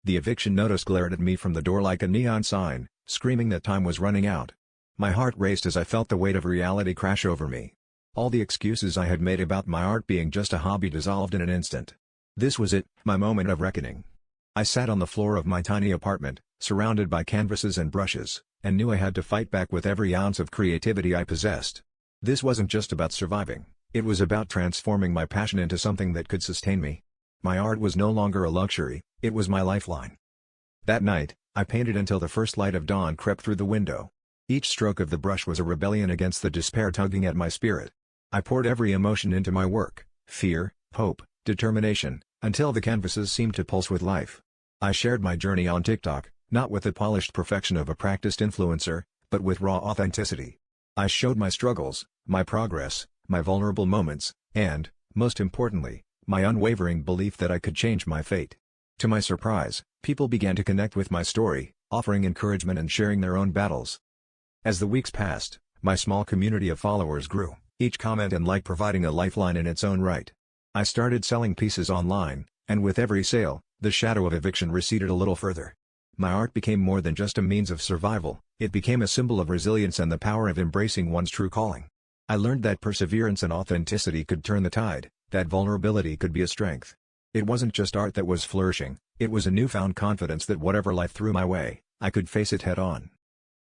The eviction notice glared at me from the door like a neon sign, screaming that time was running out. My heart raced as I felt the weight of reality crash over me. All the excuses I had made about my art being just a hobby dissolved in an instant. This was it, my moment of reckoning. I sat on the floor of my tiny apartment, surrounded by canvases and brushes, and knew I had to fight back with every ounce of creativity I possessed. This wasn't just about surviving, it was about transforming my passion into something that could sustain me. My art was no longer a luxury, it was my lifeline. That night, I painted until the first light of dawn crept through the window. Each stroke of the brush was a rebellion against the despair tugging at my spirit. I poured every emotion into my work, fear, hope, determination, until the canvases seemed to pulse with life. I shared my journey on TikTok, not with the polished perfection of a practiced influencer, but with raw authenticity. I showed my struggles, my progress, my vulnerable moments, and, most importantly, my unwavering belief that I could change my fate. To my surprise, people began to connect with my story, offering encouragement and sharing their own battles. As the weeks passed, my small community of followers grew, each comment and like providing a lifeline in its own right. I started selling pieces online, and with every sale, the shadow of eviction receded a little further. My art became more than just a means of survival, it became a symbol of resilience and the power of embracing one's true calling. I learned that perseverance and authenticity could turn the tide, that vulnerability could be a strength. It wasn't just art that was flourishing, it was a newfound confidence that whatever life threw my way, I could face it head-on.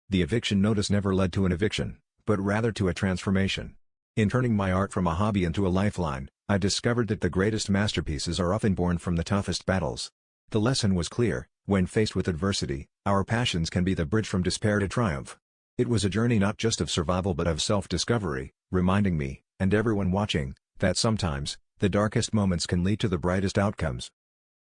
The eviction notice never led to an eviction, but rather to a transformation. In turning my art from a hobby into a lifeline, I discovered that the greatest masterpieces are often born from the toughest battles. The lesson was clear: when faced with adversity, our passions can be the bridge from despair to triumph. It was a journey not just of survival but of self-discovery, reminding me, and everyone watching, that sometimes, the darkest moments can lead to the brightest outcomes.